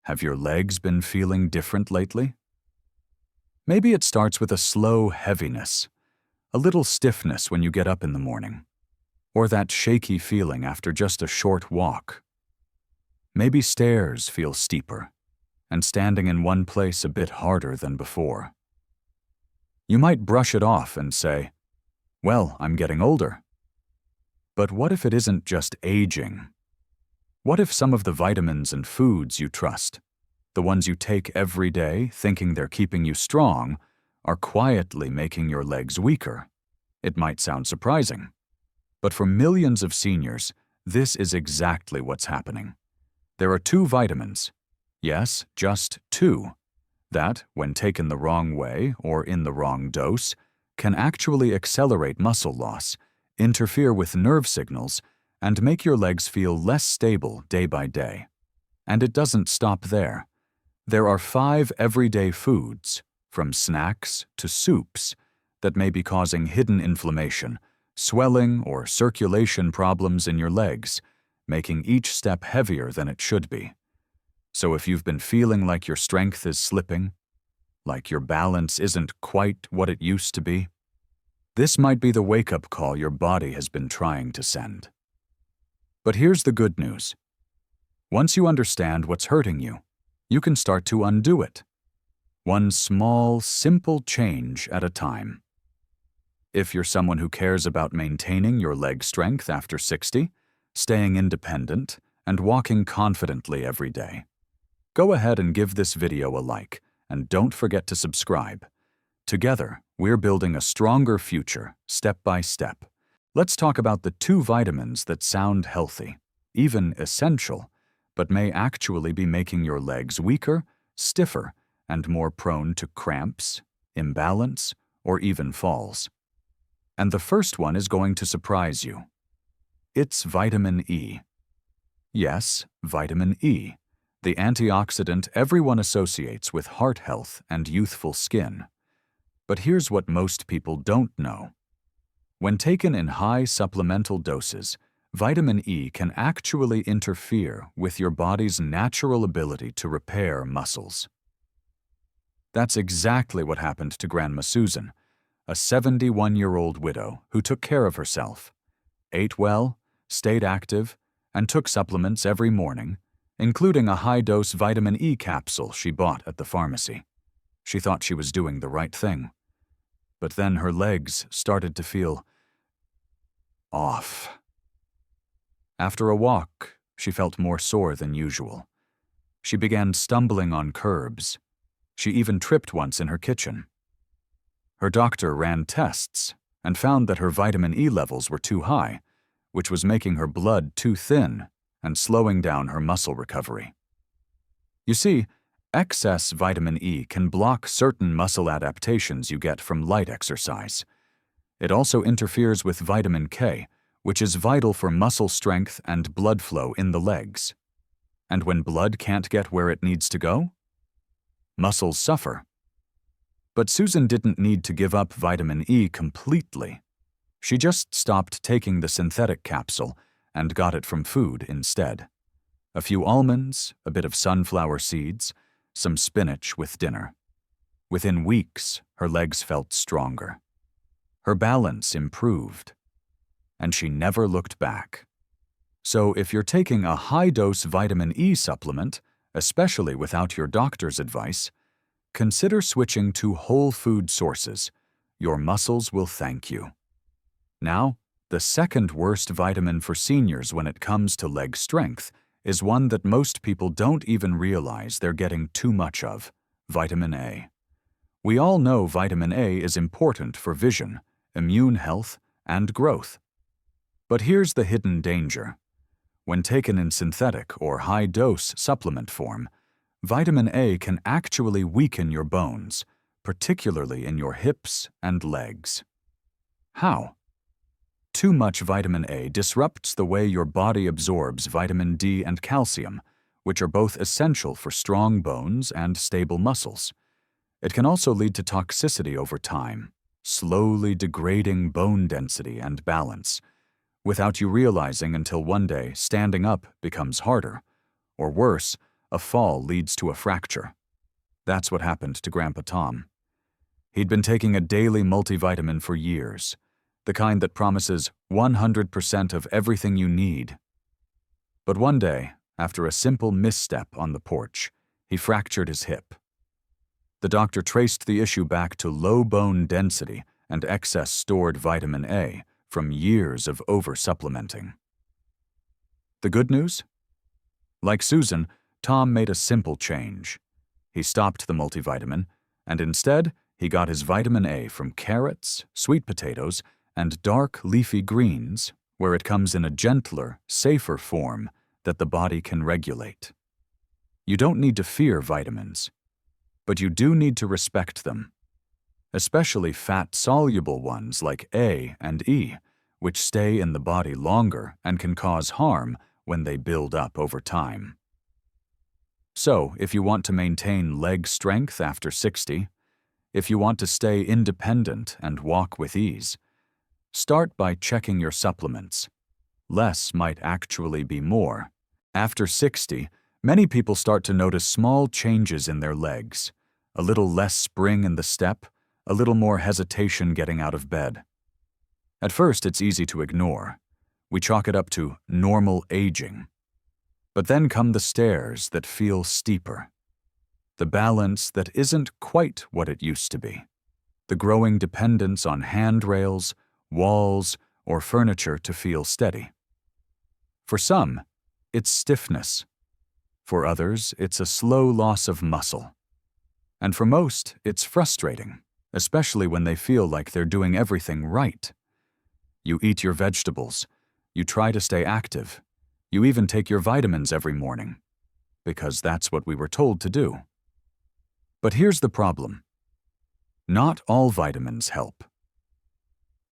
Have your legs been feeling different lately? Maybe it starts with a slow heaviness, a little stiffness when you get up in the morning, or that shaky feeling after just a short walk. Maybe stairs feel steeper, and standing in one place a bit harder than before. You might brush it off and say, "Well, I'm getting older." But what if it isn't just aging? What if some of the vitamins and foods you trust, the ones you take every day thinking they're keeping you strong, are quietly making your legs weaker? It might sound surprising, but for millions of seniors, this is exactly what's happening. There are two vitamins, yes, just two, that, when taken the wrong way or in the wrong dose, can actually accelerate muscle loss, interfere with nerve signals, and make your legs feel less stable day by day. And it doesn't stop there. There are 5 everyday foods, from snacks to soups, that may be causing hidden inflammation, swelling, or circulation problems in your legs, making each step heavier than it should be. So if you've been feeling like your strength is slipping, like your balance isn't quite what it used to be, this might be the wake-up call your body has been trying to send. But here's the good news. Once you understand what's hurting you, you can start to undo it. One small, simple change at a time. If you're someone who cares about maintaining your leg strength after 60, staying independent, and walking confidently every day, go ahead and give this video a like, and don't forget to subscribe. Together, we're building a stronger future, step by step. Let's talk about the 2 vitamins that sound healthy, even essential, but may actually be making your legs weaker, stiffer, and more prone to cramps, imbalance, or even falls. And the first one is going to surprise you. It's vitamin E. Yes, vitamin E, the antioxidant everyone associates with heart health and youthful skin. But here's what most people don't know. When taken in high supplemental doses, vitamin E can actually interfere with your body's natural ability to repair muscles. That's exactly what happened to Grandma Susan, a 71-year-old widow who took care of herself, ate well, stayed active, and took supplements every morning, including a high-dose vitamin E capsule she bought at the pharmacy. She thought she was doing the right thing. But then her legs started to feel off. After a walk, she felt more sore than usual. She began stumbling on curbs. She even tripped once in her kitchen. Her doctor ran tests and found that her vitamin E levels were too high, which was making her blood too thin and slowing down her muscle recovery. You see, excess vitamin E can block certain muscle adaptations you get from light exercise. It also interferes with vitamin K, which is vital for muscle strength and blood flow in the legs. And when blood can't get where it needs to go, muscles suffer. But Susan didn't need to give up vitamin E completely. She just stopped taking the synthetic capsule and got it from food instead. A few almonds, a bit of sunflower seeds, some spinach with dinner. Within weeks, her legs felt stronger. Her balance improved. And she never looked back. So if you're taking a high-dose vitamin E supplement, especially without your doctor's advice, consider switching to whole food sources. Your muscles will thank you. Now, the second worst vitamin for seniors when it comes to leg strength is one that most people don't even realize they're getting too much of: vitamin A. We all know vitamin A is important for vision, immune health, and growth. But here's the hidden danger. When taken in synthetic or high-dose supplement form, vitamin A can actually weaken your bones, particularly in your hips and legs. How? Too much vitamin A disrupts the way your body absorbs vitamin D and calcium, which are both essential for strong bones and stable muscles. It can also lead to toxicity over time, slowly degrading bone density and balance, without you realizing until one day standing up becomes harder, or worse, a fall leads to a fracture. That's what happened to Grandpa Tom. He'd been taking a daily multivitamin for years, the kind that promises 100% of everything you need. But one day, after a simple misstep on the porch, he fractured his hip. The doctor traced the issue back to low bone density and excess stored vitamin A from years of over-supplementing. The good news? Like Susan, Tom made a simple change. He stopped the multivitamin, and instead, he got his vitamin A from carrots, sweet potatoes, and dark leafy greens, where it comes in a gentler, safer form that the body can regulate. You don't need to fear vitamins, but you do need to respect them, especially fat-soluble ones like A and E, which stay in the body longer and can cause harm when they build up over time. So, if you want to maintain leg strength after 60, if you want to stay independent and walk with ease, start by checking your supplements. Less might actually be more. After 60, many people start to notice small changes in their legs, a little less spring in the step, a little more hesitation getting out of bed. At first, it's easy to ignore. We chalk it up to normal aging. But then come the stairs that feel steeper, the balance that isn't quite what it used to be, the growing dependence on handrails, walls, or furniture to feel steady. For some, it's stiffness. For others, it's a slow loss of muscle. And for most, it's frustrating, especially when they feel like they're doing everything right. You eat your vegetables, you try to stay active, you even take your vitamins every morning, because that's what we were told to do. But here's the problem. Not all vitamins help.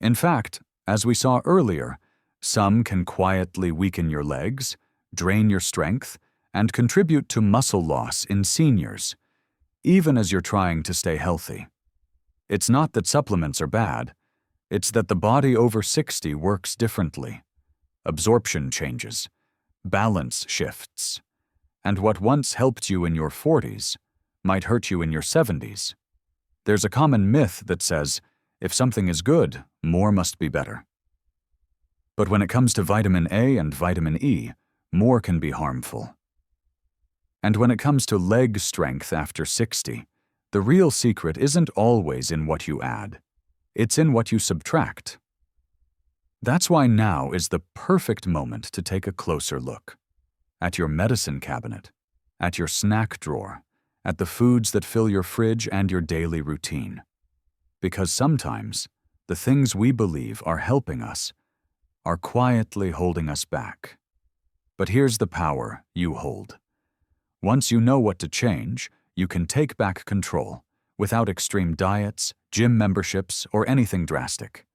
In fact, as we saw earlier, some can quietly weaken your legs, drain your strength, and contribute to muscle loss in seniors, even as you're trying to stay healthy. It's not that supplements are bad, it's that the body over 60 works differently. Absorption changes, balance shifts, and what once helped you in your 40s might hurt you in your 70s. There's a common myth that says, if something is good, more must be better. But when it comes to vitamin A and vitamin E, more can be harmful. And when it comes to leg strength after 60, the real secret isn't always in what you add. It's in what you subtract. That's why now is the perfect moment to take a closer look. At your medicine cabinet, at your snack drawer, at the foods that fill your fridge and your daily routine. Because sometimes, the things we believe are helping us are quietly holding us back. But here's the power you hold. Once you know what to change, you can take back control without extreme diets, gym memberships, or anything drastic.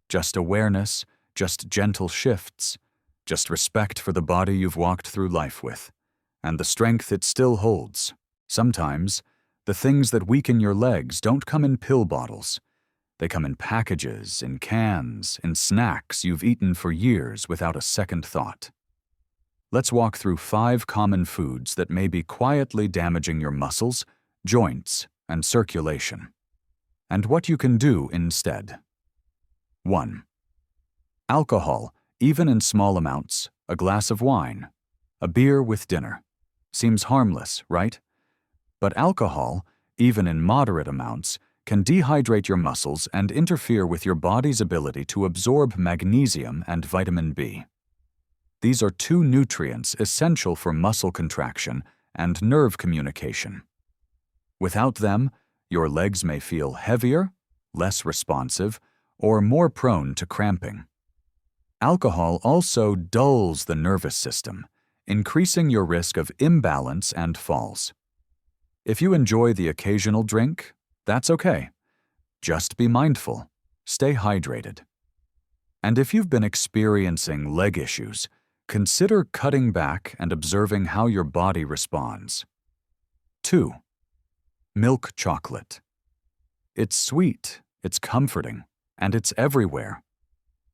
Just awareness, just gentle shifts, just respect for the body you've walked through life with, and the strength it still holds. Sometimes, the things that weaken your legs don't come in pill bottles. They come in packages, in cans, in snacks you've eaten for years without a second thought. Let's walk through 5 common foods that may be quietly damaging your muscles, joints, and circulation, and what you can do instead. 1. Alcohol, even in small amounts, a glass of wine, a beer with dinner. Seems harmless, right? But alcohol, even in moderate amounts, can dehydrate your muscles and interfere with your body's ability to absorb magnesium and vitamin B. These are 2 nutrients essential for muscle contraction and nerve communication. Without them, your legs may feel heavier, less responsive, or more prone to cramping. Alcohol also dulls the nervous system, increasing your risk of imbalance and falls. If you enjoy the occasional drink, that's okay. Just be mindful. Stay hydrated. And if you've been experiencing leg issues, consider cutting back and observing how your body responds. 2. Milk chocolate. It's sweet, it's comforting, and it's everywhere.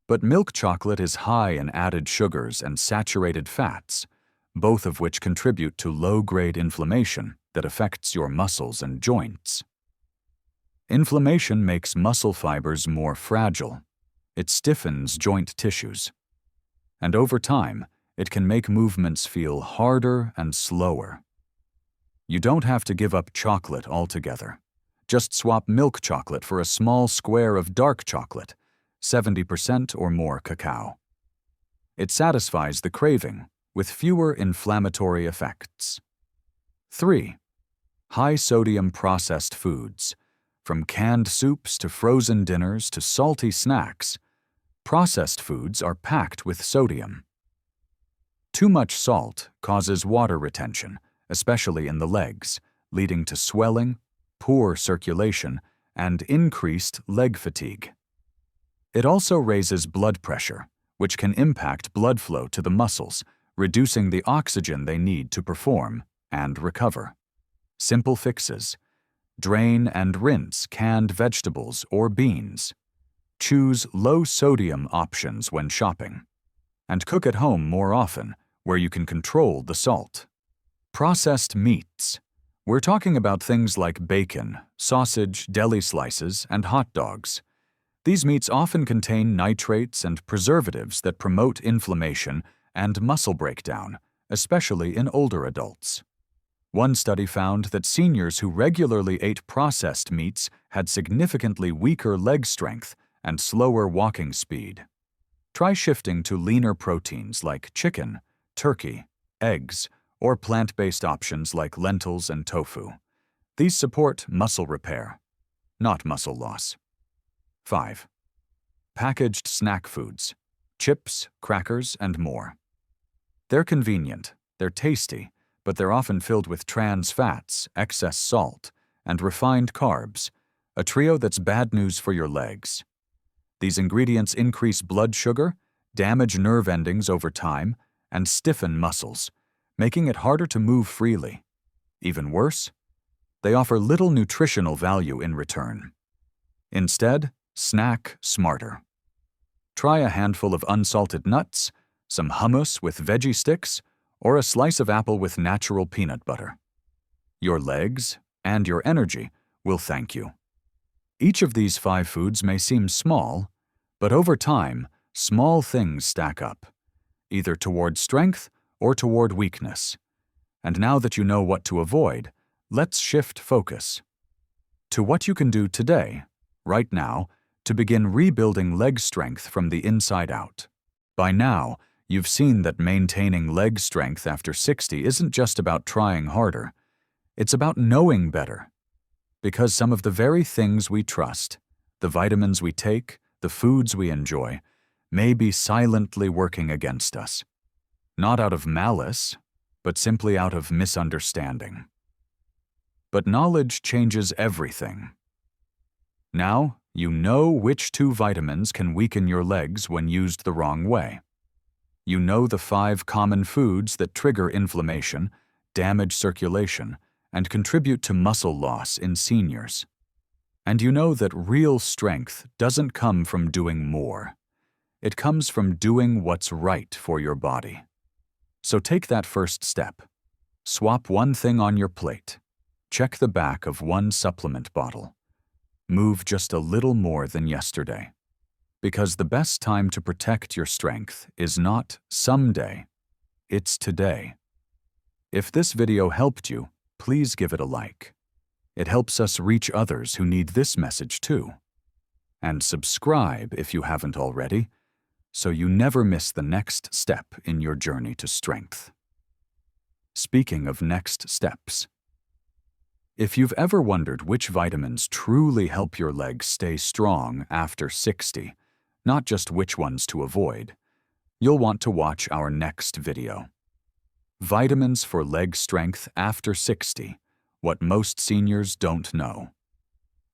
But milk chocolate is high in added sugars and saturated fats, both of which contribute to low-grade inflammation that affects your muscles and joints. Inflammation makes muscle fibers more fragile. It stiffens joint tissues. And over time, it can make movements feel harder and slower. You don't have to give up chocolate altogether. Just swap milk chocolate for a small square of dark chocolate, 70% or more cacao. It satisfies the craving with fewer inflammatory effects. 3. High-sodium processed foods. From canned soups to frozen dinners to salty snacks, processed foods are packed with sodium. Too much salt causes water retention, especially in the legs, leading to swelling, poor circulation, and increased leg fatigue. It also raises blood pressure, which can impact blood flow to the muscles, reducing the oxygen they need to perform and recover. Simple fixes. Drain and rinse canned vegetables or beans. Choose low-sodium options when shopping. And cook at home more often, where you can control the salt. Processed meats. We're talking about things like bacon, sausage, deli slices, and hot dogs. These meats often contain nitrates and preservatives that promote inflammation and muscle breakdown, especially in older adults. One study found that seniors who regularly ate processed meats had significantly weaker leg strength and slower walking speed. Try shifting to leaner proteins like chicken, turkey, eggs, or plant-based options like lentils and tofu. These support muscle repair, not muscle loss. 5. Packaged snack foods, chips, crackers, and more. They're convenient, they're tasty, but they're often filled with trans fats, excess salt, and refined carbs, a trio that's bad news for your legs. These ingredients increase blood sugar, damage nerve endings over time, and stiffen muscles, making it harder to move freely. Even worse, they offer little nutritional value in return. Instead, snack smarter. Try a handful of unsalted nuts, some hummus with veggie sticks, or a slice of apple with natural peanut butter. Your legs and your energy will thank you. Each of these 5 foods may seem small, but over time, small things stack up, either toward strength or toward weakness. And now that you know what to avoid, let's shift focus to what you can do today, right now, to begin rebuilding leg strength from the inside out. By now, you've seen that maintaining leg strength after 60 isn't just about trying harder. It's about knowing better. Because some of the very things we trust, the vitamins we take, the foods we enjoy, may be silently working against us. Not out of malice, but simply out of misunderstanding. But knowledge changes everything. Now, you know which 2 vitamins can weaken your legs when used the wrong way. You know the 5 common foods that trigger inflammation, damage circulation, and contribute to muscle loss in seniors. And you know that real strength doesn't come from doing more. It comes from doing what's right for your body. So take that first step. Swap one thing on your plate. Check the back of one supplement bottle. Move just a little more than yesterday. Because the best time to protect your strength is not someday, it's today. If this video helped you, please give it a like. It helps us reach others who need this message too. And subscribe if you haven't already, so you never miss the next step in your journey to strength. Speaking of next steps, if you've ever wondered which vitamins truly help your legs stay strong after 60, not just which ones to avoid, you'll want to watch our next video. Vitamins for leg strength after 60, what most seniors don't know.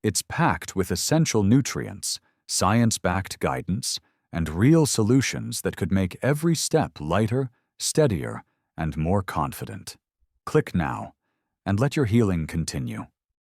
It's packed with essential nutrients, science-backed guidance, and real solutions that could make every step lighter, steadier, and more confident. Click now, and let your healing continue.